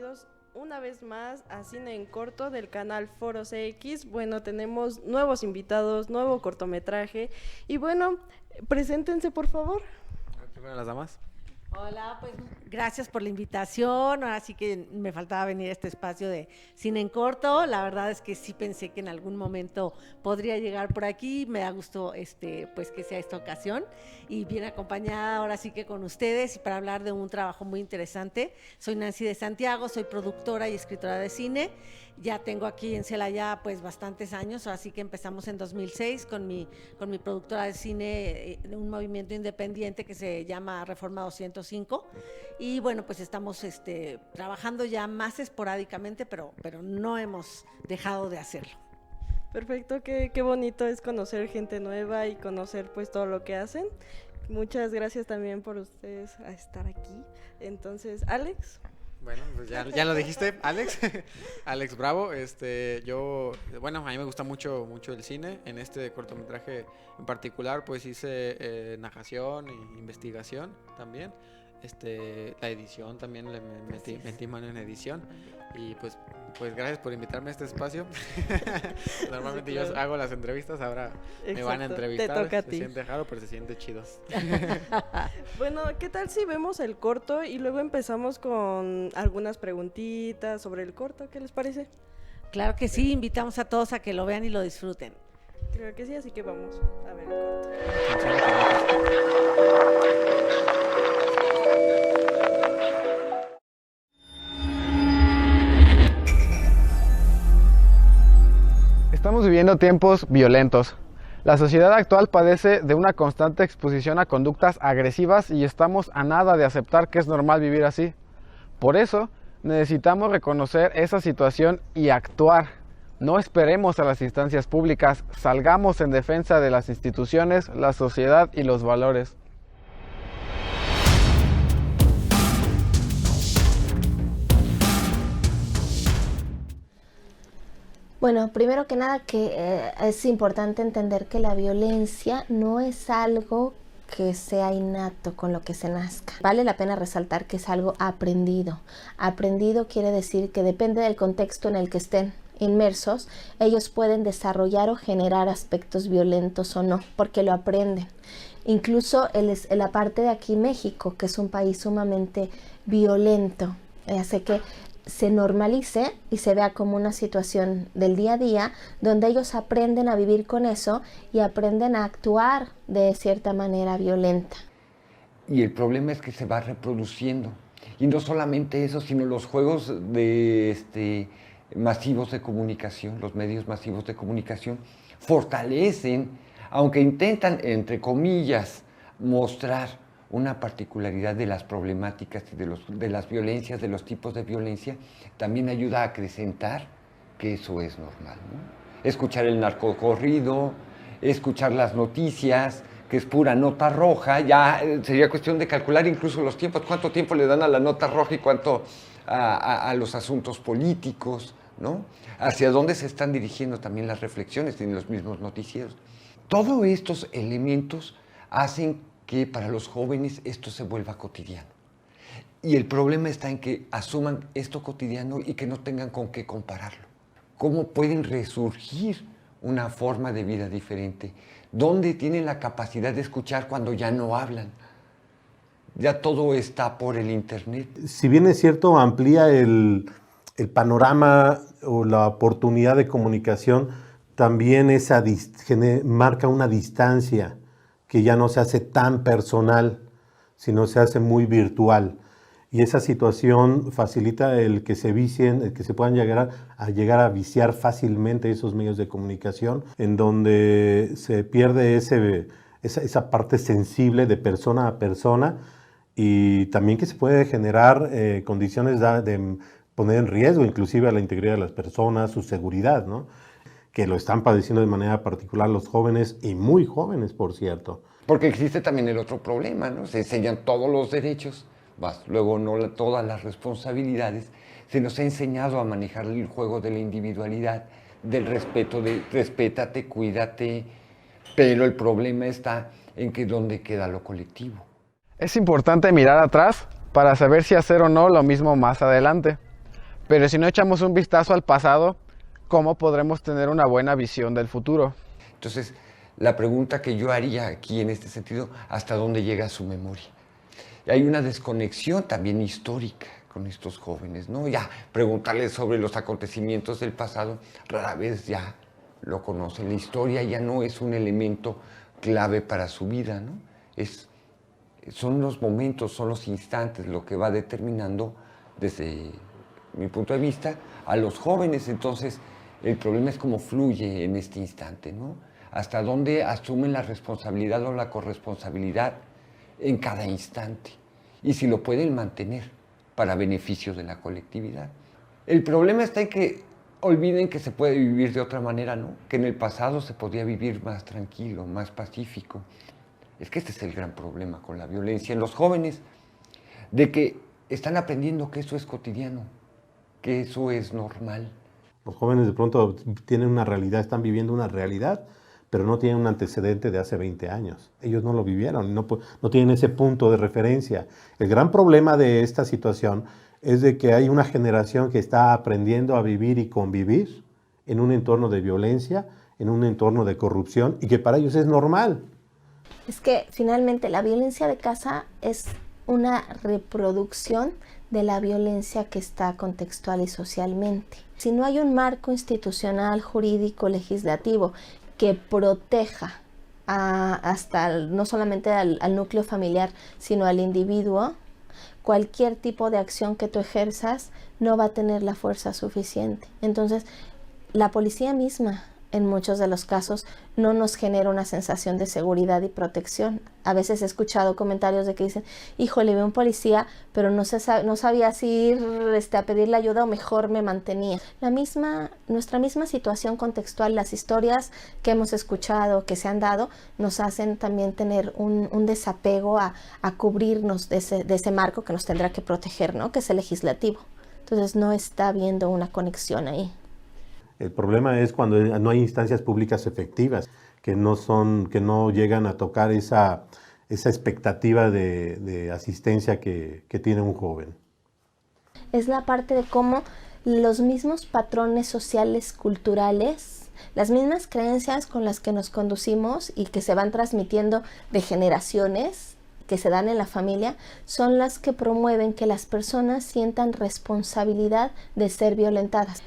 bienvenidos una vez más a Cine en Corto del canal Foro CX. Bueno, tenemos nuevos invitados, nuevo cortometraje y bueno, preséntense por favor. Primero las damas. Hola, pues gracias por la invitación. Ahora sí que me faltaba venir a este espacio de Cine en Corto. La verdad es que sí pensé que en algún momento podría llegar por aquí. Me da gusto pues que sea esta ocasión y bien acompañada ahora sí que con ustedes y para hablar de un trabajo muy interesante. Soy Nancy de Santiago, soy productora y escritora de cine. Ya tengo aquí en Celaya pues bastantes años, así que empezamos en 2006 con mi productora de cine, un movimiento independiente que se llama Reforma 205 y bueno, pues estamos trabajando ya más esporádicamente, pero no hemos dejado de hacerlo. Perfecto, qué bonito es conocer gente nueva y conocer pues todo lo que hacen. Muchas gracias también por ustedes a estar aquí. Entonces, Alex. Bueno, pues ya lo dijiste, Alex. Alex Bravo. Bueno, a mí me gusta mucho el cine. En este cortometraje en particular, pues hice narración e investigación también. La edición también le metí mano en edición. Y pues gracias por invitarme a este espacio. Normalmente sí, claro. Yo hago las entrevistas, ahora exacto, me van a entrevistar. Te toca a ti. Se siente raro, pero se siente chido. Bueno, ¿qué tal si vemos el corto y luego empezamos con algunas preguntitas sobre el corto? ¿Qué les parece? Claro que sí, invitamos a todos a que lo vean y lo disfruten. Creo que sí, así que vamos a ver el corto. Estamos viviendo tiempos violentos. La sociedad actual padece de una constante exposición a conductas agresivas y estamos a nada de aceptar que es normal vivir así. Por eso, necesitamos reconocer esa situación y actuar. No esperemos a las instancias públicas, salgamos en defensa de las instituciones, la sociedad y los valores. Bueno, primero que nada es importante entender que la violencia no es algo que sea innato con lo que se nazca. Vale la pena resaltar que es algo aprendido. Aprendido quiere decir que depende del contexto en el que estén inmersos, ellos pueden desarrollar o generar aspectos violentos o no, porque lo aprenden. Incluso la parte de aquí, México, que es un país sumamente violento, hace que se normalice y se vea como una situación del día a día donde ellos aprenden a vivir con eso y aprenden a actuar de cierta manera violenta. Y el problema es que se va reproduciendo. Y no solamente eso, sino los juegos de masivos de comunicación, los medios masivos de comunicación, fortalecen, aunque intentan, entre comillas, mostrar una particularidad de las problemáticas y de las violencias, de los tipos de violencia, también ayuda a acrecentar que eso es normal, ¿no? Escuchar el narcocorrido, escuchar las noticias, que es pura nota roja, ya sería cuestión de calcular incluso los tiempos, cuánto tiempo le dan a la nota roja y cuánto a los asuntos políticos, ¿no? Hacia dónde se están dirigiendo también las reflexiones en los mismos noticieros. Todos estos elementos hacen que para los jóvenes esto se vuelva cotidiano. Y el problema está en que asuman esto cotidiano y que no tengan con qué compararlo. ¿Cómo pueden resurgir una forma de vida diferente? ¿Dónde tienen la capacidad de escuchar cuando ya no hablan? Ya todo está por el internet. Si bien es cierto, amplía el panorama o la oportunidad de comunicación, también marca una distancia que ya no se hace tan personal, sino se hace muy virtual. Y esa situación facilita el que se vicien, el que se puedan llegar a viciar fácilmente esos medios de comunicación, en donde se pierde esa parte sensible de persona a persona, y también que se puede generar condiciones de poner en riesgo inclusive a la integridad de las personas, su seguridad, ¿no? Que lo están padeciendo de manera particular los jóvenes, y muy jóvenes, por cierto. Porque existe también el otro problema, ¿no? Se enseñan todos los derechos, luego no todas las responsabilidades. Se nos ha enseñado a manejar el juego de la individualidad, del respeto, de respétate, cuídate, pero el problema está en que dónde queda lo colectivo. Es importante mirar atrás para saber si hacer o no lo mismo más adelante. Pero si no echamos un vistazo al pasado, ¿cómo podremos tener una buena visión del futuro? Entonces, la pregunta que yo haría aquí en este sentido, ¿hasta dónde llega su memoria? Hay una desconexión también histórica con estos jóvenes, ¿no? Ya preguntarles sobre los acontecimientos del pasado, rara vez ya lo conocen. La historia ya no es un elemento clave para su vida, ¿no? Son los momentos, son los instantes lo que va determinando, desde mi punto de vista, a los jóvenes. Entonces, el problema es cómo fluye en este instante, ¿no? Hasta dónde asumen la responsabilidad o la corresponsabilidad en cada instante, y si lo pueden mantener para beneficio de la colectividad. El problema está en que olviden que se puede vivir de otra manera, ¿no? Que en el pasado se podía vivir más tranquilo, más pacífico. Es que este es el gran problema con la violencia en los jóvenes, de que están aprendiendo que eso es cotidiano, que eso es normal. Los jóvenes de pronto tienen una realidad, están viviendo una realidad, pero no tienen un antecedente de hace 20 años. Ellos no lo vivieron, no tienen ese punto de referencia. El gran problema de esta situación es de que hay una generación que está aprendiendo a vivir y convivir en un entorno de violencia, en un entorno de corrupción, y que para ellos es normal. Es que finalmente la violencia de casa es una reproducción de la violencia que está contextual y socialmente. Si no hay un marco institucional, jurídico, legislativo que proteja no solamente al núcleo familiar, sino al individuo, cualquier tipo de acción que tú ejerzas no va a tener la fuerza suficiente. Entonces, la policía misma, en muchos de los casos, no nos genera una sensación de seguridad y protección. A veces he escuchado comentarios de que dicen, híjole, vi un policía, pero no sabía si ir a pedirle ayuda o mejor me mantenía. Nuestra misma situación contextual, las historias que hemos escuchado, que se han dado, nos hacen también tener un desapego a cubrirnos de ese marco que nos tendrá que proteger, ¿no? Que es el legislativo. Entonces no está habiendo una conexión ahí. El problema es cuando no hay instancias públicas efectivas, que no llegan a tocar esa expectativa de asistencia que tiene un joven. Es la parte de cómo los mismos patrones sociales, culturales, las mismas creencias con las que nos conducimos y que se van transmitiendo de generaciones, que se dan en la familia, son las que promueven que las personas sientan responsabilidad de ser violentadas.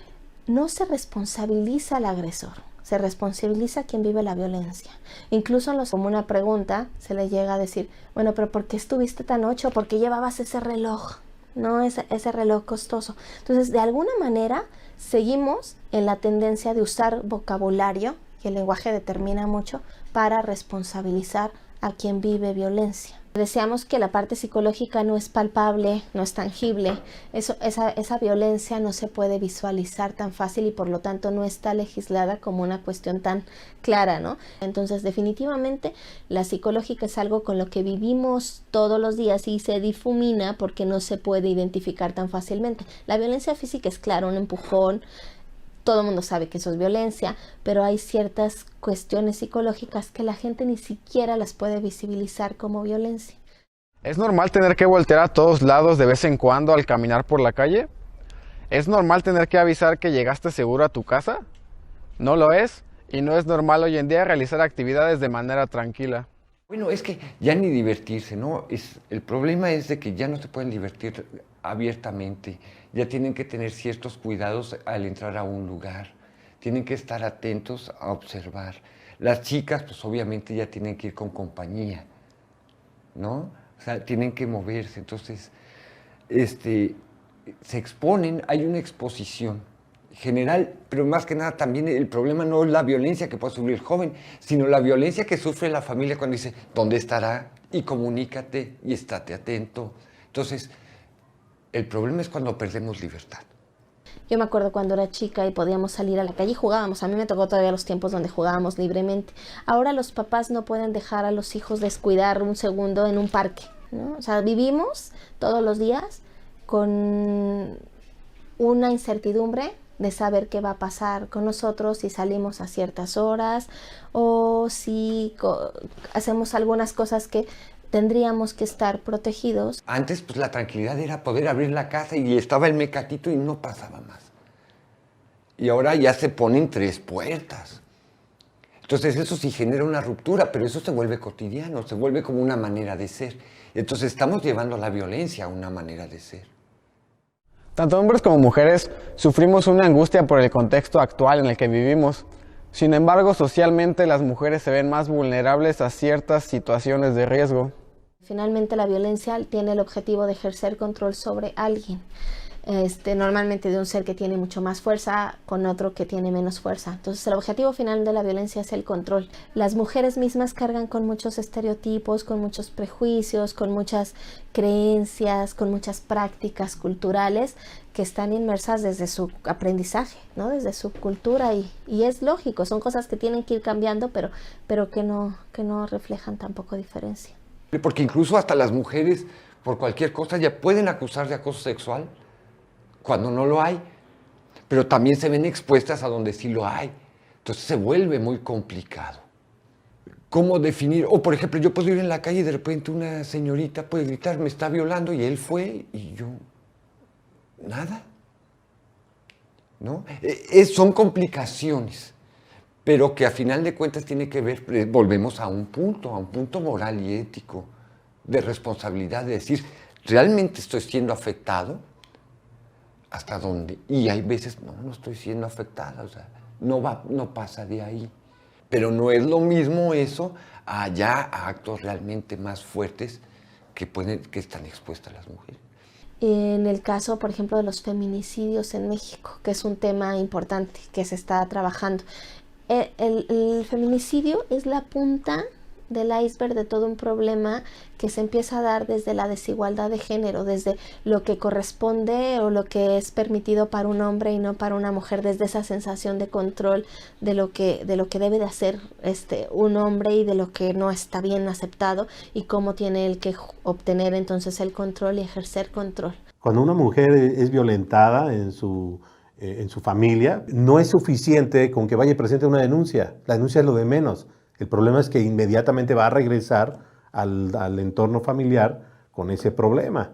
No se responsabiliza al agresor, se responsabiliza a quien vive la violencia. Incluso como una pregunta se le llega a decir, bueno, pero ¿por qué estuviste tan noche? ¿O por qué llevabas ese reloj? No, ese reloj costoso. Entonces, de alguna manera, seguimos en la tendencia de usar vocabulario, y el lenguaje determina mucho, para responsabilizar a quien vive violencia. Deseamos que la parte psicológica no es palpable, no es tangible. Esa violencia no se puede visualizar tan fácil y por lo tanto no está legislada como una cuestión tan clara, ¿no? Entonces, definitivamente, la psicológica es algo con lo que vivimos todos los días y se difumina porque no se puede identificar tan fácilmente. La violencia física es claro, un empujón. Todo el mundo sabe que eso es violencia, pero hay ciertas cuestiones psicológicas que la gente ni siquiera las puede visibilizar como violencia. ¿Es normal tener que voltear a todos lados de vez en cuando al caminar por la calle? ¿Es normal tener que avisar que llegaste seguro a tu casa? No lo es, y no es normal hoy en día realizar actividades de manera tranquila. Bueno, es que ya ni divertirse, ¿no? El problema es de que ya no se pueden divertir abiertamente, ya tienen que tener ciertos cuidados al entrar a un lugar, tienen que estar atentos a observar. Las chicas, pues obviamente ya tienen que ir con compañía, ¿no? O sea, tienen que moverse, entonces, se exponen, hay una exposición general, pero más que nada también el problema no es la violencia que puede sufrir el joven, sino la violencia que sufre la familia cuando dice, ¿dónde estará? Y comunícate y estate atento. Entonces, el problema es cuando perdemos libertad. Yo me acuerdo cuando era chica y podíamos salir a la calle y jugábamos. A mí me tocó todavía los tiempos donde jugábamos libremente. Ahora los papás no pueden dejar a los hijos descuidar un segundo en un parque, ¿no? O sea, vivimos todos los días con una incertidumbre de saber qué va a pasar con nosotros si salimos a ciertas horas o si hacemos algunas cosas que tendríamos que estar protegidos. Antes, pues la tranquilidad era poder abrir la casa y estaba el mecatito y no pasaba más. Y ahora ya se ponen 3 puertas. Entonces eso sí genera una ruptura, pero eso se vuelve cotidiano, se vuelve como una manera de ser. Entonces estamos llevando la violencia a una manera de ser. Tanto hombres como mujeres sufrimos una angustia por el contexto actual en el que vivimos. Sin embargo, socialmente las mujeres se ven más vulnerables a ciertas situaciones de riesgo. Finalmente la violencia tiene el objetivo de ejercer control sobre alguien. Normalmente de un ser que tiene mucho más fuerza con otro que tiene menos fuerza. Entonces el objetivo final de la violencia es el control. Las mujeres mismas cargan con muchos estereotipos, con muchos prejuicios, con muchas creencias, con muchas prácticas culturales que están inmersas desde su aprendizaje, ¿no? Desde su cultura y es lógico, son cosas que tienen que ir cambiando, pero que no reflejan tampoco diferencia. Porque incluso hasta las mujeres, por cualquier cosa, ya pueden acusar de acoso sexual cuando no lo hay, pero también se ven expuestas a donde sí lo hay. Entonces se vuelve muy complicado. ¿Cómo definir? O por ejemplo, yo puedo ir en la calle y de repente una señorita puede gritar, me está violando, y él fue, y yo, nada. ¿No? Son complicaciones, pero que a final de cuentas tiene que ver, volvemos a un punto moral y ético, de responsabilidad, de decir, ¿realmente estoy siendo afectado? ¿Hasta dónde? Y hay veces, no estoy siendo afectada, o sea, no pasa de ahí. Pero no es lo mismo eso allá a actos realmente más fuertes que están expuestas las mujeres. En el caso, por ejemplo, de los feminicidios en México, que es un tema importante que se está trabajando. El feminicidio es la punta del iceberg de todo un problema que se empieza a dar desde la desigualdad de género, desde lo que corresponde o lo que es permitido para un hombre y no para una mujer, desde esa sensación de control de lo que debe de hacer un hombre y de lo que no está bien aceptado y cómo tiene él que obtener entonces el control y ejercer control. Cuando una mujer es violentada en su familia, no es suficiente con que vaya y presente una denuncia. La denuncia es lo de menos. El problema es que inmediatamente va a regresar al entorno familiar con ese problema.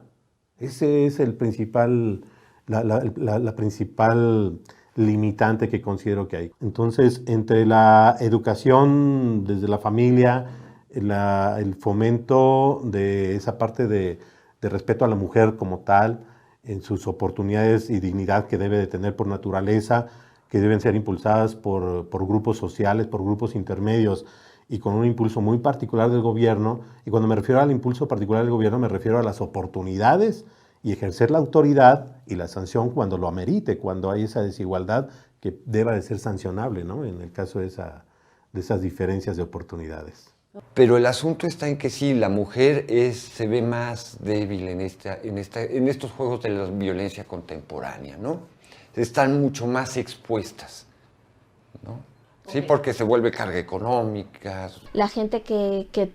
Ese es el principal, la principal limitante que considero que hay. Entonces, entre la educación desde la familia, el fomento de esa parte de respeto a la mujer como tal, en sus oportunidades y dignidad que debe de tener por naturaleza, que deben ser impulsadas por grupos sociales, por grupos intermedios y con un impulso muy particular del gobierno. Y cuando me refiero al impulso particular del gobierno, me refiero a las oportunidades y ejercer la autoridad y la sanción cuando lo amerite, cuando hay esa desigualdad que deba de ser sancionable, ¿no? En el caso de esas diferencias de oportunidades. Pero el asunto está en que sí, la mujer se ve más débil en estos juegos de la violencia contemporánea, ¿no? Están mucho más expuestas, ¿no? Sí, porque se vuelve carga económica. La gente que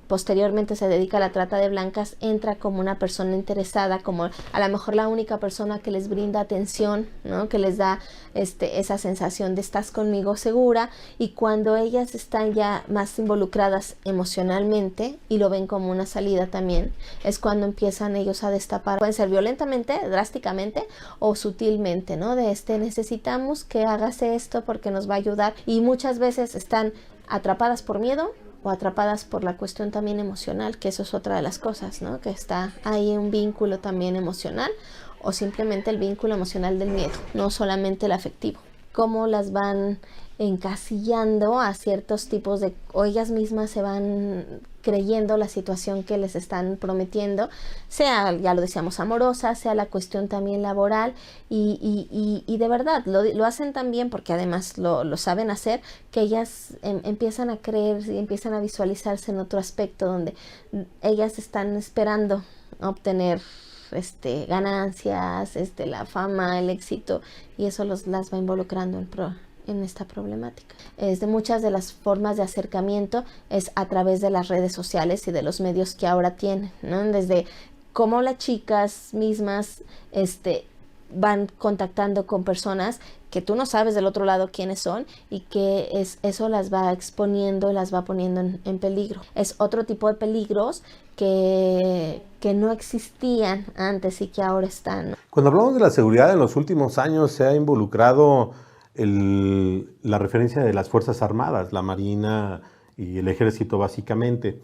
posteriormente se dedica a la trata de blancas entra como una persona interesada, como a lo mejor la única persona que les brinda atención, ¿no? Que les da esa sensación de estás conmigo segura, y cuando ellas están ya más involucradas emocionalmente y lo ven como una salida también, es cuando empiezan ellos a destapar. Pueden ser violentamente, drásticamente o sutilmente, ¿no? Necesitamos que hagas esto porque nos va a ayudar, y muchas veces están atrapadas por miedo o atrapadas por la cuestión también emocional, que eso es otra de las cosas, ¿no? Que está ahí un vínculo también emocional, o simplemente el vínculo emocional del miedo, no solamente el afectivo. Cómo las van encasillando a ciertos tipos de, o ellas mismas se van creyendo la situación que les están prometiendo, sea, ya lo decíamos, amorosa, sea la cuestión también laboral, y de verdad lo hacen tan bien, porque además lo saben hacer, que ellas empiezan a creer y empiezan a visualizarse en otro aspecto donde ellas están esperando obtener ganancias, la fama, el éxito, y eso las va involucrando en esta problemática. Muchas de las formas de acercamiento es a través de las redes sociales y de los medios que ahora tienen, ¿no? Desde cómo las chicas mismas van contactando con personas que tú no sabes del otro lado quiénes son y que eso las va exponiendo, las va poniendo en peligro. Es otro tipo de peligros que no existían antes y que ahora están, ¿no? Cuando hablamos de la seguridad, en los últimos años se ha involucrado la referencia de las Fuerzas Armadas, la Marina y el Ejército básicamente,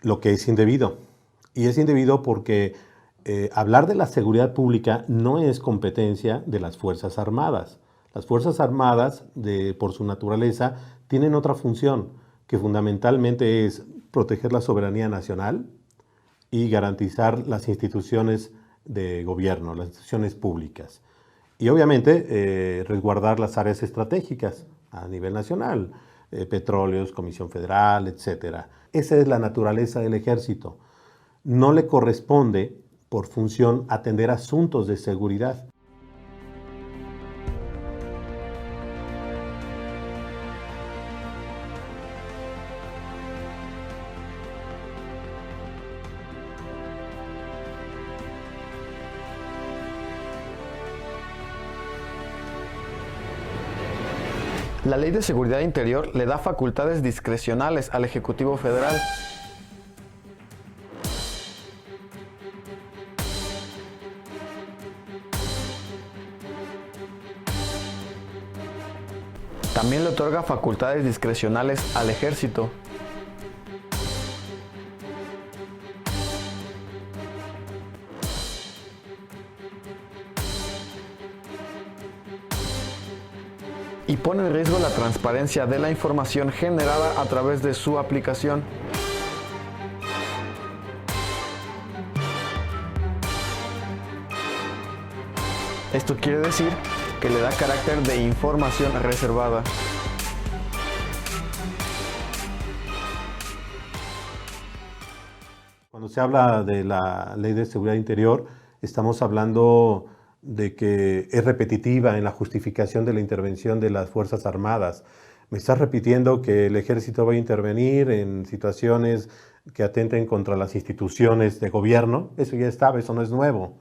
lo que es indebido. Y es indebido porque hablar de la seguridad pública no es competencia de las Fuerzas Armadas. Las Fuerzas Armadas, por su naturaleza, tienen otra función, que fundamentalmente es proteger la soberanía nacional y garantizar las instituciones de gobierno, las instituciones públicas. Y obviamente resguardar las áreas estratégicas a nivel nacional, petróleos, Comisión Federal, etc. Esa es la naturaleza del ejército. No le corresponde, por función, atender asuntos de seguridad. La Ley de Seguridad Interior le da facultades discrecionales al Ejecutivo Federal. También le otorga facultades discrecionales al Ejército. Y pone en riesgo la transparencia de la información generada a través de su aplicación. Esto quiere decir que le da carácter de información reservada. Cuando se habla de la Ley de Seguridad Interior, estamos hablando de que es repetitiva en la justificación de la intervención de las Fuerzas Armadas. Me estás repitiendo que el Ejército va a intervenir en situaciones que atenten contra las instituciones de gobierno. Eso ya estaba, eso no es nuevo.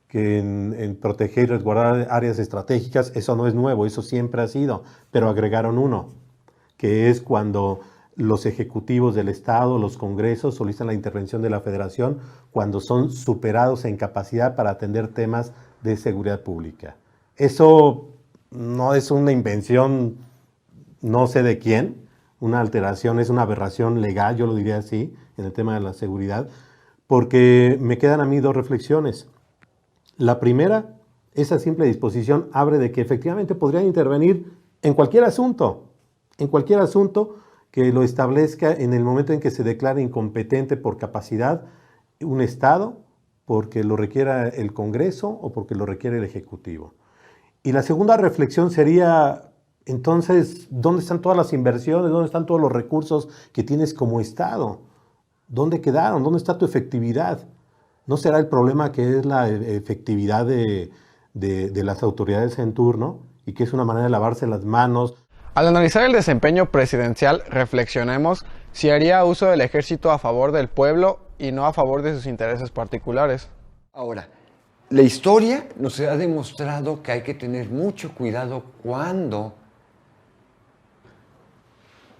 Que en proteger y resguardar áreas estratégicas, eso no es nuevo, eso siempre ha sido. Pero agregaron uno, que es cuando los ejecutivos del Estado, los congresos, solicitan la intervención de la Federación cuando son superados en capacidad para atender temas de seguridad pública. Eso no es una invención, no sé de quién, una alteración, es una aberración legal, yo lo diría así, en el tema de la seguridad, porque me quedan a mí dos reflexiones. La primera, esa simple disposición abre de que efectivamente podrían intervenir en cualquier asunto que lo establezca en el momento en que se declare incompetente por capacidad un Estado, porque lo requiera el Congreso o porque lo requiere el Ejecutivo. Y la segunda reflexión sería, entonces, ¿dónde están todas las inversiones? ¿Dónde están todos los recursos que tienes como Estado? ¿Dónde quedaron? ¿Dónde está tu efectividad? ¿No será el problema que es la efectividad de las autoridades en turno y que es una manera de lavarse las manos? Al analizar el desempeño presidencial, reflexionemos si haría uso del ejército a favor del pueblo y no a favor de sus intereses particulares. Ahora, la historia nos ha demostrado que hay que tener mucho cuidado cuando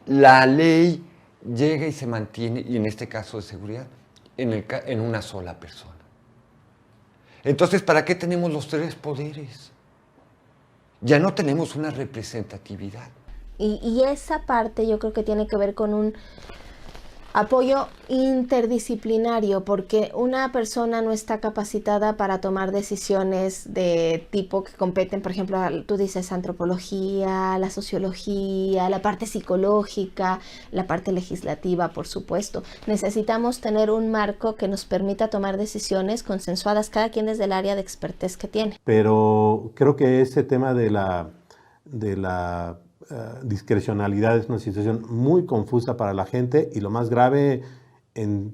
la ley llega y se mantiene, y en este caso de seguridad, en una sola persona. Entonces, ¿para qué tenemos los tres poderes? Ya no tenemos una representatividad. Y esa parte yo creo que tiene que ver con un apoyo interdisciplinario, porque una persona no está capacitada para tomar decisiones de tipo que competen, por ejemplo, tú dices antropología, la sociología, la parte psicológica, la parte legislativa, por supuesto. Necesitamos tener un marco que nos permita tomar decisiones consensuadas, cada quien desde el área de expertez que tiene. Pero creo que ese tema de la discrecionalidad es una situación muy confusa para la gente, y lo más grave,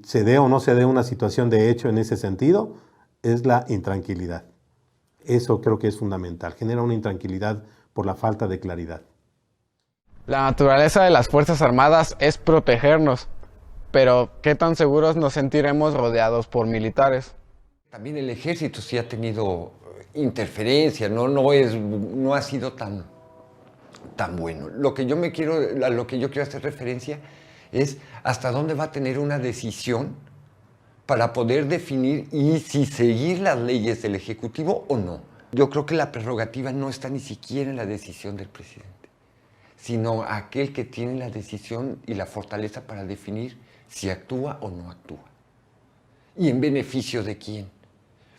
se dé o no se dé una situación de hecho en ese sentido, es la intranquilidad. Eso creo que es fundamental, genera una intranquilidad por la falta de claridad. La naturaleza de las Fuerzas Armadas es protegernos, pero ¿qué tan seguros nos sentiremos rodeados por militares? También el ejército sí ha tenido interferencia, no ha sido tan bueno. A lo que yo quiero hacer referencia es hasta dónde va a tener una decisión para poder definir y si seguir las leyes del Ejecutivo o no. Yo creo que la prerrogativa no está ni siquiera en la decisión del presidente, sino aquel que tiene la decisión y la fortaleza para definir si actúa o no actúa. ¿Y en beneficio de quién?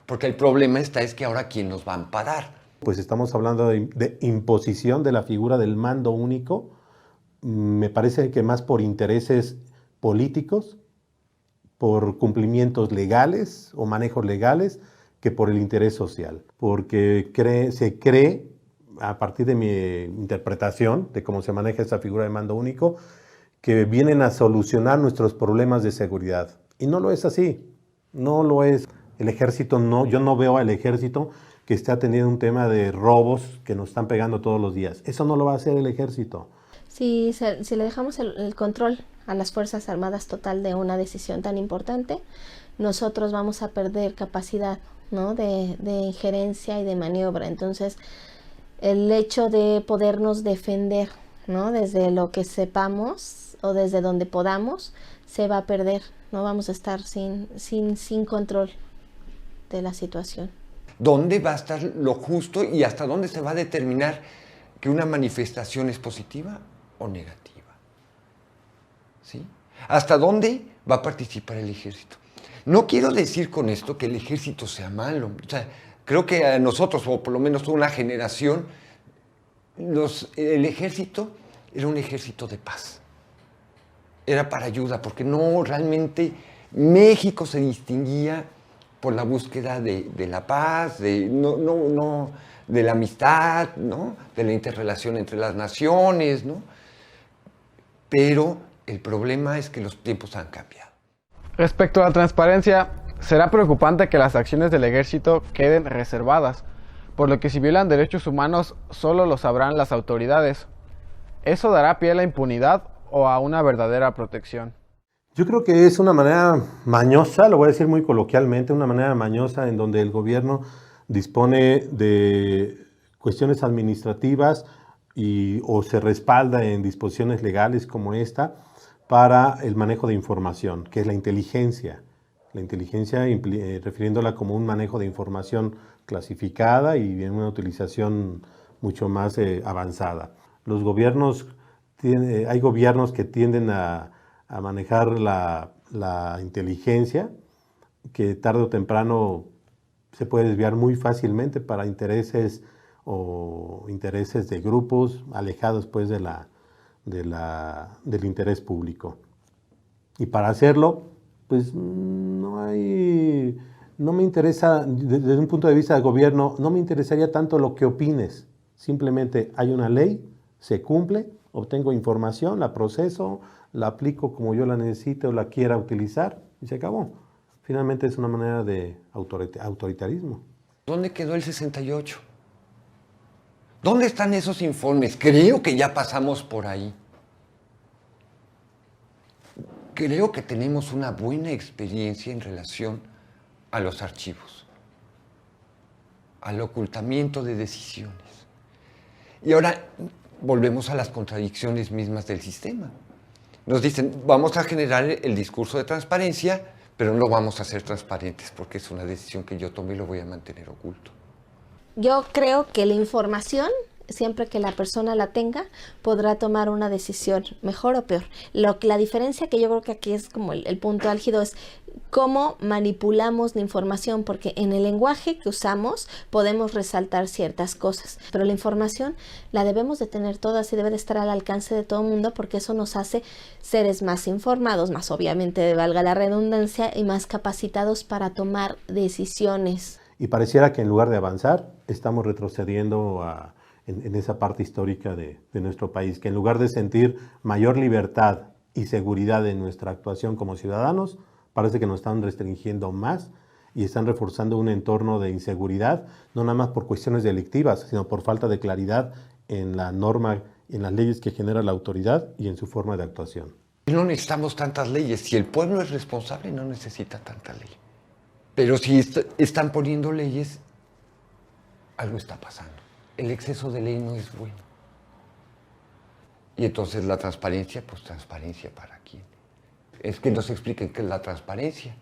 Porque el problema es que ahora ¿quién nos va a amparar? Pues estamos hablando de imposición de la figura del mando único, me parece que más por intereses políticos, por cumplimientos legales o manejos legales, que por el interés social. Porque se cree, a partir de mi interpretación de cómo se maneja esa figura de mando único, que vienen a solucionar nuestros problemas de seguridad. Y no lo es así, no lo es. El ejército yo no veo al ejército que esté atendiendo un tema de robos que nos están pegando todos los días. Eso no lo va a hacer el ejército. Si le dejamos el control a las Fuerzas Armadas total de una decisión tan importante, nosotros vamos a perder capacidad, ¿no?, de injerencia y de maniobra. Entonces, el hecho de podernos defender, ¿no?, desde lo que sepamos o desde donde podamos, se va a perder. No vamos a estar sin control de la situación. ¿Dónde va a estar lo justo y hasta dónde se va a determinar que una manifestación es positiva o negativa? ¿Sí? ¿Hasta dónde va a participar el ejército? No quiero decir con esto que el ejército sea malo. O sea, creo que a nosotros, o por lo menos una generación, el ejército era un ejército de paz. Era para ayuda, porque no realmente México se distinguía por la búsqueda de la paz, de la amistad, ¿no?, de la interrelación entre las naciones, ¿no? Pero el problema es que los tiempos han cambiado. Respecto a la transparencia, será preocupante que las acciones del ejército queden reservadas, por lo que si violan derechos humanos solo lo sabrán las autoridades. ¿Eso dará pie a la impunidad o a una verdadera protección? Yo creo que es una manera mañosa, lo voy a decir muy coloquialmente, una manera mañosa en donde el gobierno dispone de cuestiones administrativas o se respalda en disposiciones legales como esta para el manejo de información, que es la inteligencia. La inteligencia refiriéndola como un manejo de información clasificada y en una utilización mucho más avanzada. Los gobiernos, hay gobiernos que tienden a manejar la inteligencia, que tarde o temprano se puede desviar muy fácilmente para intereses de grupos alejados pues del interés público. Y para hacerlo, pues no me interesa, desde un punto de vista del gobierno, no me interesaría tanto lo que opines. Simplemente hay una ley, se cumple, obtengo información, la proceso, la aplico como yo la necesite o la quiera utilizar y se acabó. Finalmente es una manera de autoritarismo. ¿Dónde quedó el 68? ¿Dónde están esos informes? Creo que ya pasamos por ahí. Creo que tenemos una buena experiencia en relación a los archivos, al ocultamiento de decisiones. Y ahora volvemos a las contradicciones mismas del sistema. Nos dicen, vamos a generar el discurso de transparencia, pero no vamos a ser transparentes porque es una decisión que yo tomé y lo voy a mantener oculto. Yo creo que la información, siempre que la persona la tenga, podrá tomar una decisión mejor o peor. La diferencia que yo creo que aquí es como el punto álgido es cómo manipulamos la información, porque en el lenguaje que usamos podemos resaltar ciertas cosas, pero la información la debemos de tener todas y debe de estar al alcance de todo el mundo, porque eso nos hace seres más informados, más obviamente, valga la redundancia, y más capacitados para tomar decisiones. Y pareciera que en lugar de avanzar, estamos retrocediendo en esa parte histórica de nuestro país, que en lugar de sentir mayor libertad y seguridad en nuestra actuación como ciudadanos, parece que nos están restringiendo más y están reforzando un entorno de inseguridad, no nada más por cuestiones delictivas, sino por falta de claridad en la norma, en las leyes que genera la autoridad y en su forma de actuación. No necesitamos tantas leyes. Si el pueblo es responsable, no necesita tanta ley. Pero si están poniendo leyes algo está pasando. El exceso de ley no es bueno. Y entonces la transparencia, pues transparencia ¿para quién? Es que nos expliquen qué es la transparencia.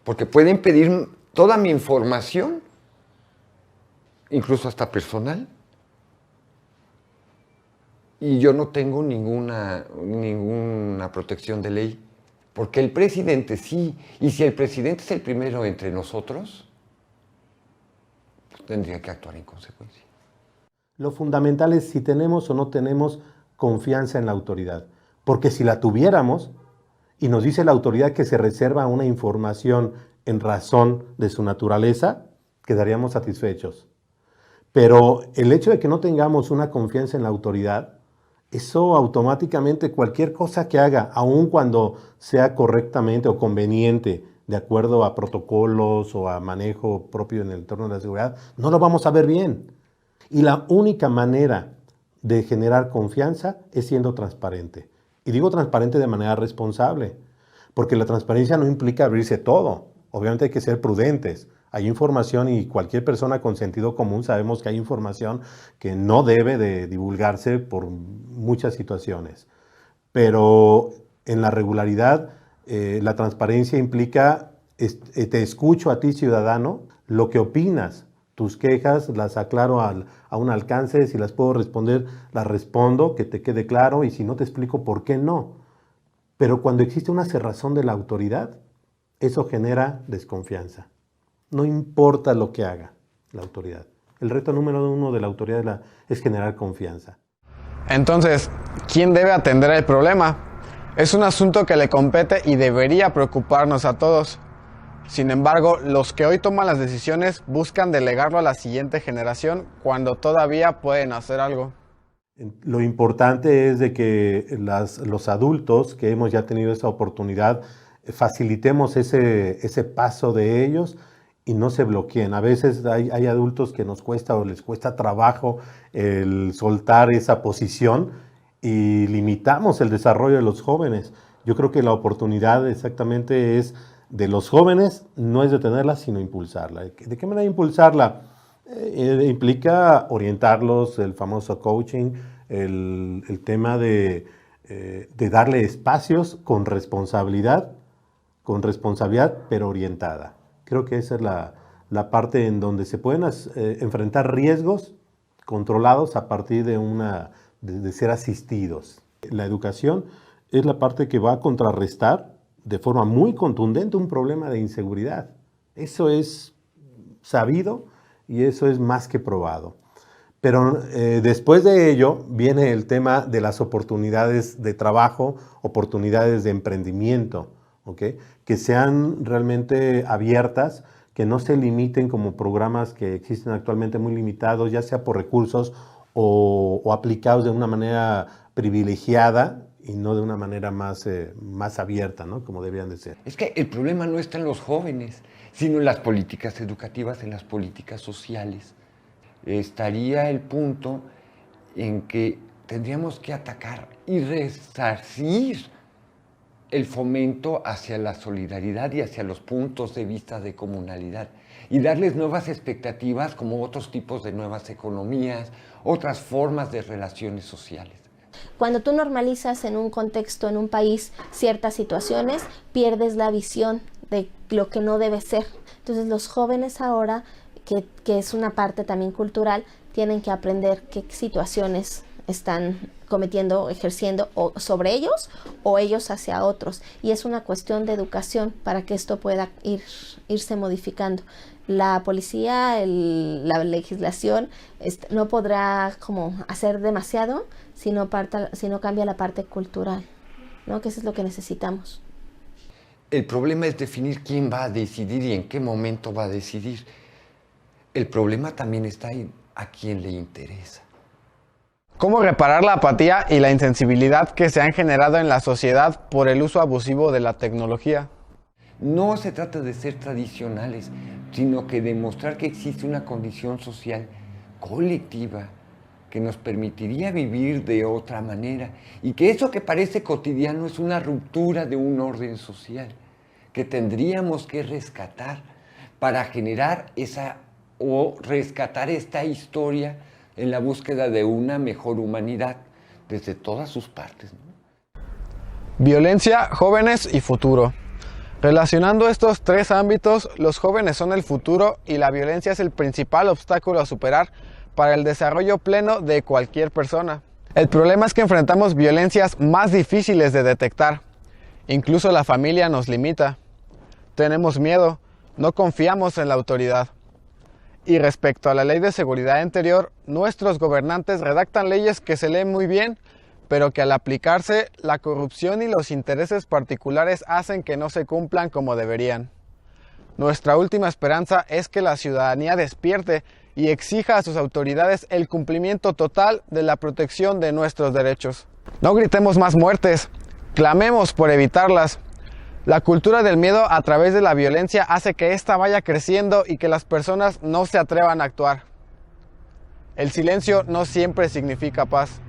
Porque pueden pedir toda mi información, incluso hasta personal, y yo no tengo ninguna protección de ley. Porque el presidente sí, y si el presidente es el primero entre nosotros, pues tendría que actuar en consecuencia. Lo fundamental es si tenemos o no tenemos confianza en la autoridad. Porque si la tuviéramos, y nos dice la autoridad que se reserva una información en razón de su naturaleza, quedaríamos satisfechos. Pero el hecho de que no tengamos una confianza en la autoridad, eso automáticamente cualquier cosa que haga, aun cuando sea correctamente o conveniente, de acuerdo a protocolos o a manejo propio en el entorno de la seguridad, no lo vamos a ver bien. Y la única manera de generar confianza es siendo transparente. Y digo transparente de manera responsable, porque la transparencia no implica abrirse todo. Obviamente hay que ser prudentes. Hay información y cualquier persona con sentido común sabemos que hay información que no debe de divulgarse por muchas situaciones. Pero en la regularidad, la transparencia implica, te escucho a ti ciudadano, lo que opinas, tus quejas las aclaro a un alcance, si las puedo responder, las respondo, que te quede claro, y si no te explico por qué no. Pero cuando existe una cerrazón de la autoridad, eso genera desconfianza. No importa lo que haga la autoridad. El reto número 1 de la autoridad es generar confianza. Entonces, ¿quién debe atender el problema? Es un asunto que le compete y debería preocuparnos a todos. Sin embargo, los que hoy toman las decisiones buscan delegarlo a la siguiente generación cuando todavía pueden hacer algo. Lo importante es de que los adultos que hemos ya tenido esa oportunidad facilitemos ese paso de ellos y no se bloqueen. A veces hay adultos que nos cuesta o les cuesta trabajo el soltar esa posición y limitamos el desarrollo de los jóvenes. Yo creo que la oportunidad exactamente es de los jóvenes, no es detenerla, sino impulsarla. ¿De qué manera impulsarla? Implica orientarlos, el famoso coaching, el tema de darle espacios con responsabilidad, pero orientada. Creo que esa es la parte en donde se pueden enfrentar riesgos controlados a partir de ser asistidos. La educación es la parte que va a contrarrestar de forma muy contundente un problema de inseguridad. Eso es sabido y eso es más que probado. Pero después de ello viene el tema de las oportunidades de trabajo, oportunidades de emprendimiento, ¿okay? Que sean realmente abiertas, que no se limiten como programas que existen actualmente muy limitados, ya sea por recursos o aplicados de una manera privilegiada y no de una manera más abierta, ¿no? Como deberían de ser. Es que el problema no está en los jóvenes, sino en las políticas educativas, en las políticas sociales. Estaría el punto en que tendríamos que atacar y resarcir el fomento hacia la solidaridad y hacia los puntos de vista de comunalidad y darles nuevas expectativas como otros tipos de nuevas economías, otras formas de relaciones sociales. Cuando tú normalizas en un contexto, en un país, ciertas situaciones, pierdes la visión de lo que no debe ser. Entonces los jóvenes ahora, que es una parte también cultural, tienen que aprender qué situaciones están cometiendo, ejerciendo o sobre ellos o ellos hacia otros. Y es una cuestión de educación para que esto pueda irse modificando. La policía, la legislación no podrá como hacer demasiado si no cambia la parte cultural, ¿no? Que eso es lo que necesitamos. El problema es definir quién va a decidir y en qué momento va a decidir. El problema también está en a quién le interesa. ¿Cómo reparar la apatía y la insensibilidad que se han generado en la sociedad por el uso abusivo de la tecnología? No se trata de ser tradicionales, sino que demostrar que existe una condición social colectiva que nos permitiría vivir de otra manera y que eso que parece cotidiano es una ruptura de un orden social que tendríamos que rescatar para generar esa o rescatar esta historia en la búsqueda de una mejor humanidad desde todas sus partes, ¿no? Violencia, jóvenes y futuro. Relacionando estos tres ámbitos, los jóvenes son el futuro y la violencia es el principal obstáculo a superar para el desarrollo pleno de cualquier persona. El problema es que enfrentamos violencias más difíciles de detectar. Incluso la familia nos limita. Tenemos miedo, no confiamos en la autoridad. Y respecto a la Ley de Seguridad Interior, nuestros gobernantes redactan leyes que se leen muy bien, pero que al aplicarse, la corrupción y los intereses particulares hacen que no se cumplan como deberían. Nuestra última esperanza es que la ciudadanía despierte y exija a sus autoridades el cumplimiento total de la protección de nuestros derechos. No gritemos más muertes, clamemos por evitarlas. La cultura del miedo a través de la violencia hace que ésta vaya creciendo y que las personas no se atrevan a actuar. El silencio no siempre significa paz.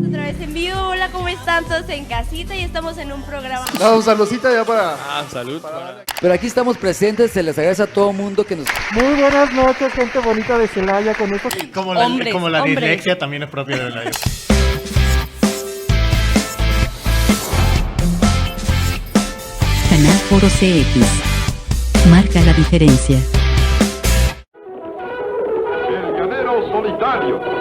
Otra vez en vivo, hola, ¿cómo están todos en casita? Y estamos en un programa. No, saludcita ya para... salud. Pero aquí estamos presentes, se les agradece a todo mundo que nos... Muy buenas noches, gente bonita de Celaya, con estos... Como la dislexia también es propia de la... Canal Foro CX. Marca la diferencia. El llanero solitario.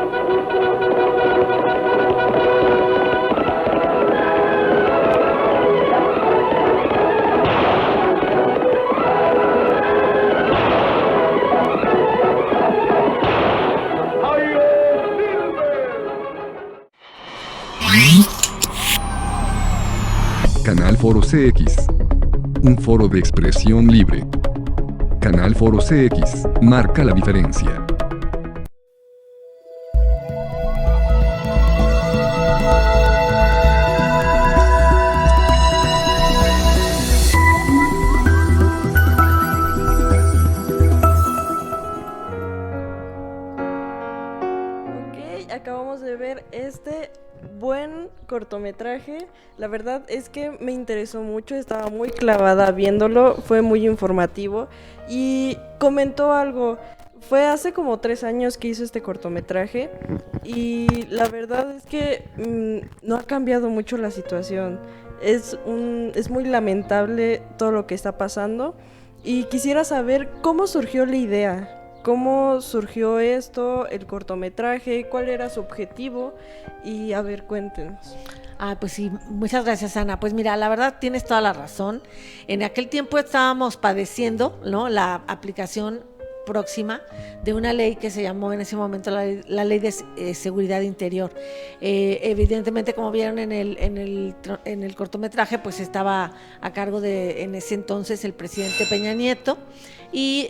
Canal Foro CX, un foro de expresión libre. Canal Foro CX, marca la diferencia. Ok, acabamos de ver este buen cortometraje. La verdad es que me interesó mucho, estaba muy clavada viéndolo, fue muy informativo y comentó algo. Fue hace como 3 años que hizo este cortometraje y la verdad es que no ha cambiado mucho la situación. Es muy lamentable todo lo que está pasando y quisiera saber cómo surgió la idea. ¿Cómo surgió esto, el cortometraje? ¿Cuál era su objetivo? Y a ver, cuéntenos. Pues sí, muchas gracias, Ana. Pues mira, la verdad tienes toda la razón. En aquel tiempo estábamos padeciendo, ¿no?, la aplicación próxima de una ley que se llamó en ese momento la Ley de Seguridad Interior. Evidentemente, como vieron en el cortometraje, pues estaba a cargo de, en ese entonces, el presidente Peña Nieto y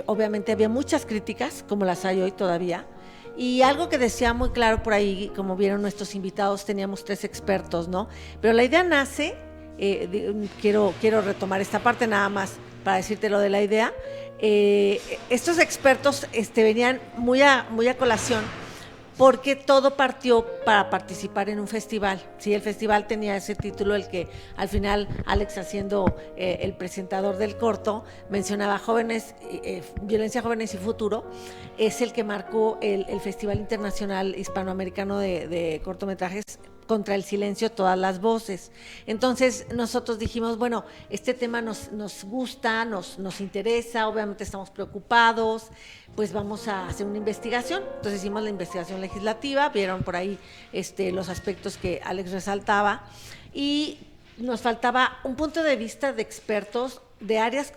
obviamente había muchas críticas, como las hay hoy todavía. Y algo que decía muy claro por ahí, como vieron nuestros invitados, teníamos 3 expertos, ¿no? Pero la idea nace, quiero retomar esta parte nada más para decirte lo de la idea. Estos expertos venían muy a colación porque todo partió para participar en un festival. Sí, el festival tenía ese título, el que al final Alex, haciendo el presentador del corto, mencionaba jóvenes, violencia, jóvenes y futuro. Es el que marcó el Festival Internacional Hispanoamericano de Cortometrajes contra el silencio, todas las voces. Entonces nosotros dijimos, bueno, este tema nos gusta, nos interesa, obviamente estamos preocupados, pues vamos a hacer una investigación. Entonces hicimos la investigación legislativa, vieron por ahí los aspectos que Alex resaltaba y nos faltaba un punto de vista de expertos de áreas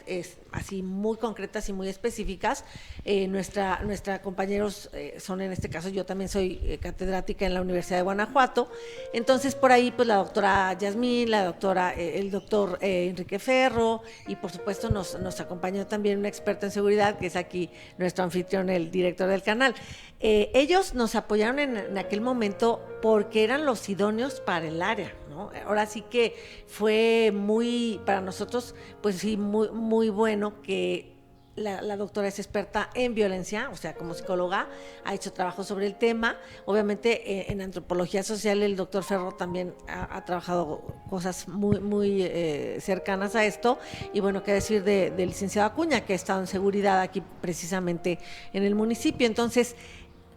así muy concretas y muy específicas. Nuestra compañeros son, en este caso, yo también soy catedrática en la Universidad de Guanajuato, entonces por ahí pues la doctora Yasmín, el doctor Enrique Ferro, y por supuesto nos acompañó también un experto en seguridad, que es aquí nuestro anfitrión, el director del canal. Ellos nos apoyaron en aquel momento porque eran los idóneos para el área, ¿no? Ahora sí que fue muy, para nosotros, pues sí, muy, muy bueno que la doctora es experta en violencia, o sea, como psicóloga, ha hecho trabajo sobre el tema. Obviamente, en antropología social, el doctor Ferro también ha trabajado cosas muy, muy cercanas a esto. Y bueno, qué decir del licenciado Acuña, que ha estado en seguridad aquí precisamente en el municipio. Entonces,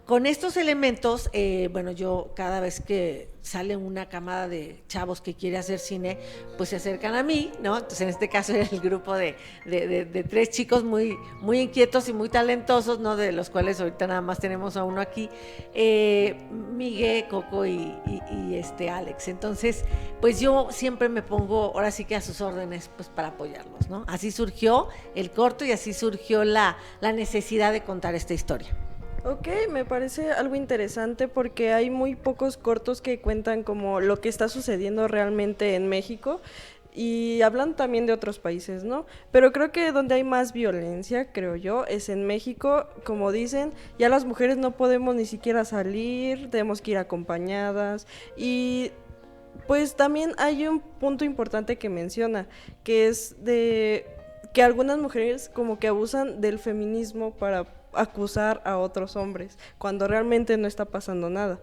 con estos elementos, bueno, yo cada vez que sale una camada de chavos que quiere hacer cine, pues se acercan a mí, ¿no? Entonces, en este caso era el grupo de 3 chicos muy, muy inquietos y muy talentosos, ¿no? De los cuales ahorita nada más tenemos a uno aquí, Miguel, Coco y Alex. Entonces, pues yo siempre me pongo, ahora sí que a sus órdenes, pues para apoyarlos, ¿no? Así surgió el corto y así surgió la necesidad de contar esta historia. Ok, me parece algo interesante porque hay muy pocos cortos que cuentan como lo que está sucediendo realmente en México y hablan también de otros países, ¿no? Pero creo que donde hay más violencia, creo yo, es en México. Como dicen, ya las mujeres no podemos ni siquiera salir, tenemos que ir acompañadas y pues también hay un punto importante que menciona, que es de que algunas mujeres como que abusan del feminismo para acusar a otros hombres, cuando realmente no está pasando nada.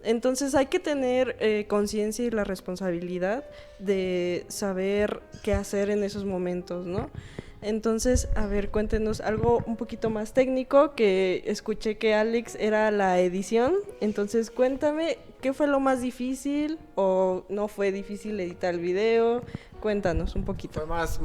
Entonces hay que tener conciencia y la responsabilidad de saber qué hacer en esos momentos, ¿no? Entonces, a ver, cuéntenos algo un poquito más técnico, que escuché que Alex era la edición, entonces cuéntame, ¿qué fue lo más difícil o no fue difícil editar el video? Cuéntanos un poquito. Fue más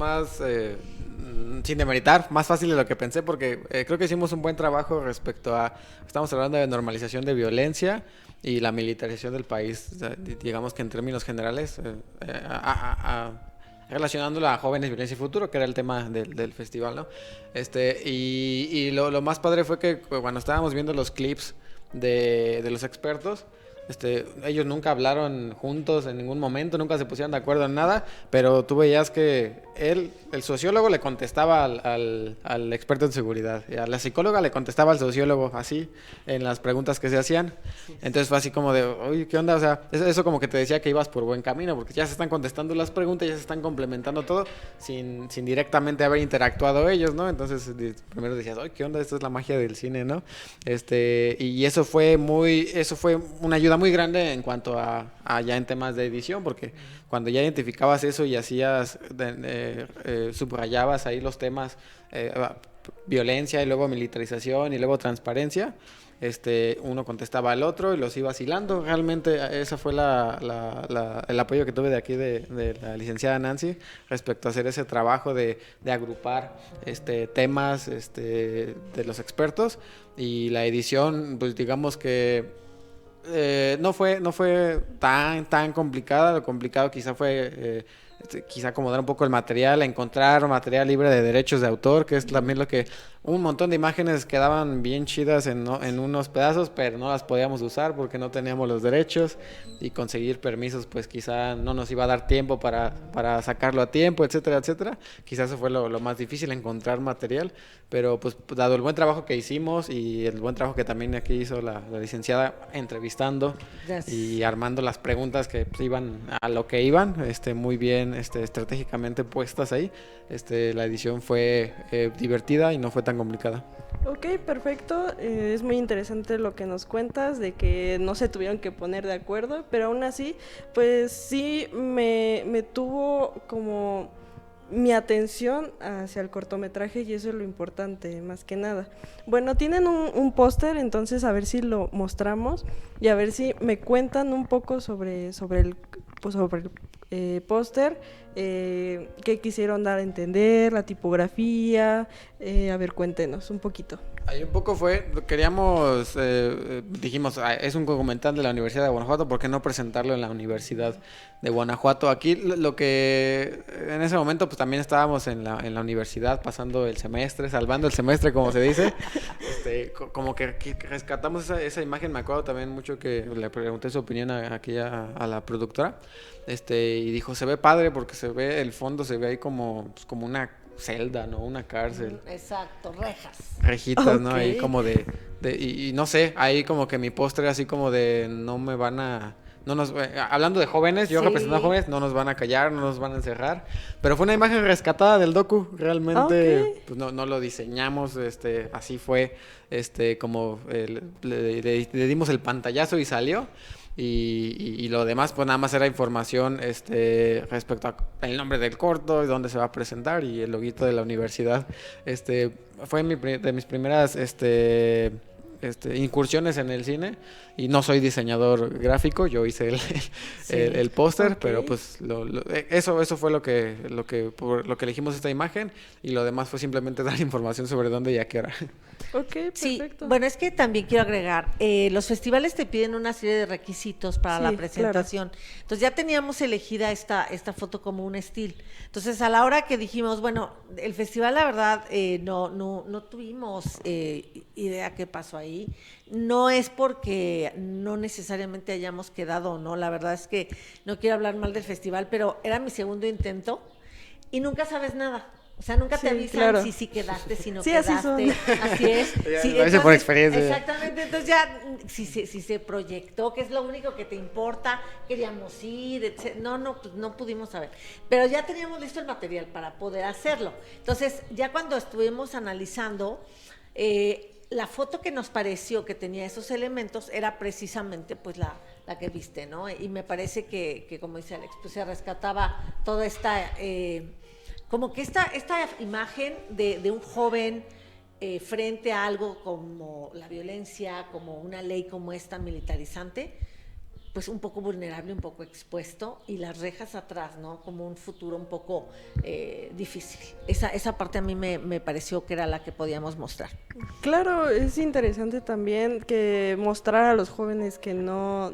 sin demeritar, más fácil de lo que pensé, porque creo que hicimos un buen trabajo respecto a, estamos hablando de normalización de violencia y la militarización del país, o sea, digamos que en términos generales, relacionándolo a jóvenes, violencia y futuro, que era el tema del festival, ¿no? Y lo más padre fue que cuando estábamos viendo los clips de los expertos, ellos nunca hablaron juntos en ningún momento, nunca se pusieron de acuerdo en nada, pero tú veías que el sociólogo le contestaba al experto en seguridad, y a la psicóloga le contestaba al sociólogo, así, en las preguntas que se hacían. Entonces fue así como de, oye, ¿qué onda? O sea, eso como que te decía que ibas por buen camino, porque ya se están contestando las preguntas, ya se están complementando todo, sin directamente haber interactuado ellos, ¿no? Entonces primero decías, oye, ¿qué onda? Esto es la magia del cine, ¿no? Y eso fue una ayuda muy grande en cuanto a ya en temas de edición, porque cuando ya identificabas eso y hacías, subrayabas ahí los temas, violencia y luego militarización y luego transparencia, uno contestaba al otro y los iba hilando. Realmente esa fue el apoyo que tuve de aquí de la licenciada Nancy respecto a hacer ese trabajo de agrupar temas de los expertos, y la edición, pues digamos que no fue tan complicada. Lo complicado quizá fue quizá acomodar un poco el material, encontrar material libre de derechos de autor, que es también lo que... Un montón de imágenes quedaban bien chidas en unos pedazos, pero no las podíamos usar porque no teníamos los derechos, y conseguir permisos pues quizá no nos iba a dar tiempo para sacarlo a tiempo, etcétera, etcétera. Quizás eso fue lo más difícil, encontrar material, pero pues dado el buen trabajo que hicimos y el buen trabajo que también aquí hizo la licenciada entrevistando y armando las preguntas que pues, iban a lo que iban, muy bien estratégicamente puestas ahí, la edición fue divertida y no fue tan complicada. Ok, perfecto. Es muy interesante lo que nos cuentas de que no se tuvieron que poner de acuerdo, pero aún así, pues sí me tuvo como mi atención hacia el cortometraje, y eso es lo importante, más que nada. Bueno, tienen un póster, entonces a ver si lo mostramos y a ver si me cuentan un poco sobre el póster, qué quisieron dar a entender, la tipografía, a ver, cuéntenos un poquito. Ahí un poco queríamos, dijimos, es un documental de la Universidad de Guanajuato, ¿por qué no presentarlo en la Universidad de Guanajuato? Aquí lo que en ese momento pues también estábamos en la universidad pasando el semestre, salvando el semestre como se dice, como que rescatamos esa imagen. Me acuerdo también mucho que le pregunté su opinión aquí a la productora, y dijo, se ve padre porque se ve, el fondo se ve ahí como una celda, ¿no? Una cárcel. Exacto, rejas. Rejitas, ¿no? Ahí como y no sé, ahí como que mi postre así como de hablando de jóvenes, yo representando a jóvenes, no nos van a callar, no nos van a encerrar, pero fue una imagen rescatada del docu, realmente, pues no lo diseñamos, así fue, como le dimos el pantallazo y salió. Y lo demás pues nada más era información respecto al nombre del corto, dónde se va a presentar y el loguito de la universidad. Fue de mis primeras incursiones en el cine, y no soy diseñador gráfico, yo hice el póster, pero pues eso fue lo que elegimos esta imagen, y lo demás fue simplemente dar información sobre dónde y a qué hora. Ok, perfecto. Sí, bueno, es que también quiero agregar, los festivales te piden una serie de requisitos para la presentación. Claro. Entonces ya teníamos elegida esta foto como un estilo. Entonces a la hora que dijimos, bueno, el festival la verdad no tuvimos idea qué pasó ahí. No es porque no necesariamente hayamos quedado o no, la verdad es que no quiero hablar mal del festival, pero era mi segundo intento y nunca sabes nada. O sea, nunca te avisan si quedaste, si no quedaste. Así es. Sí, entonces, por experiencia. Exactamente. Entonces ya, si se proyectó, que es lo único que te importa, queríamos ir, etc. Pues no pudimos saber. Pero ya teníamos listo el material para poder hacerlo. Entonces, ya cuando estuvimos analizando, la foto que nos pareció que tenía esos elementos era precisamente pues la que viste, ¿no? Y me parece que como dice Alex, pues se rescataba toda esta... como que esta imagen de un joven frente a algo como la violencia, como una ley como esta militarizante, pues un poco vulnerable, un poco expuesto, y las rejas atrás, ¿no? Como un futuro un poco difícil. Esa parte a mí me pareció que era la que podíamos mostrar. Claro, es interesante también que mostrar a los jóvenes que no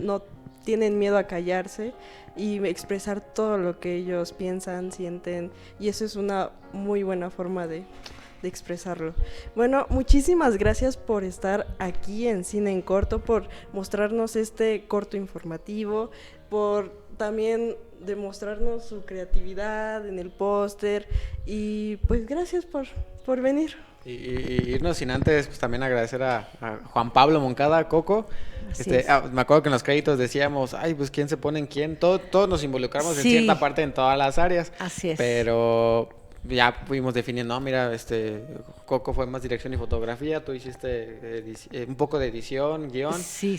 tienen miedo a callarse y expresar todo lo que ellos piensan, sienten, y eso es una muy buena forma de expresarlo. Bueno, muchísimas gracias por estar aquí en Cine en Corto, por mostrarnos este corto informativo, por también demostrarnos su creatividad en el póster, y pues gracias por venir. Y irnos sin antes pues también agradecer a Juan Pablo Moncada, Coco. Me acuerdo que en los créditos decíamos, pues quién se pone en quién, todos nos involucramos en cierta parte en todas las áreas. Así es. Pero ya fuimos definiendo, mira, Coco fue más dirección y fotografía, tú hiciste un poco de edición, guión. Sí.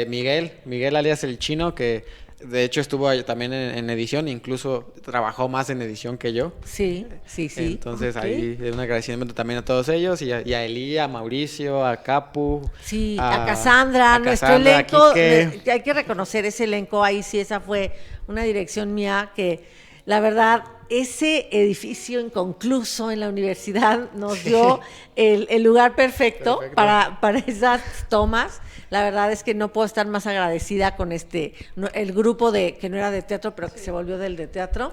Miguel alias El Chino, que de hecho estuvo también en edición, incluso trabajó más en edición que yo. Sí. Entonces ahí un agradecimiento también a todos ellos, y a Elía, a Mauricio, a Capu. Sí, a Cassandra, nuestro elenco. Hay que reconocer ese elenco, ahí sí, esa fue una dirección mía que la verdad... Ese edificio inconcluso en la universidad nos dio el lugar perfecto. para esas tomas. La verdad es que no puedo estar más agradecida con el grupo que no era de teatro, pero que se volvió del de teatro.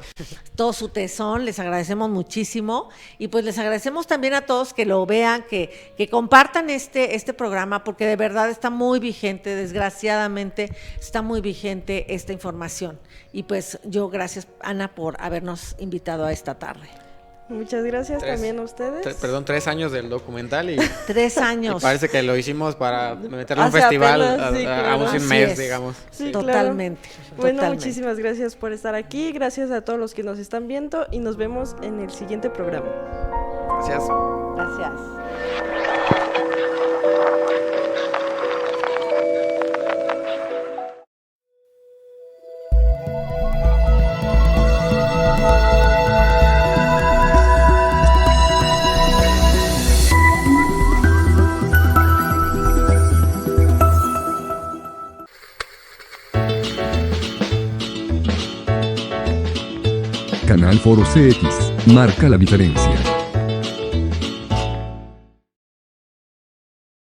Todo su tesón, les agradecemos muchísimo. Y pues les agradecemos también a todos que lo vean, que compartan este programa, porque de verdad está muy vigente, desgraciadamente está muy vigente esta información. Y pues yo, gracias Ana por habernos invitado a esta tarde. Muchas gracias también a ustedes. 3 años del documental y 3 años. Y parece que lo hicimos para meterlo en un festival a un mes, digamos. Sí, totalmente. Claro. Bueno, muchísimas gracias por estar aquí, gracias a todos los que nos están viendo y nos vemos en el siguiente programa. Gracias. Gracias. Canal Foro CX, marca la diferencia.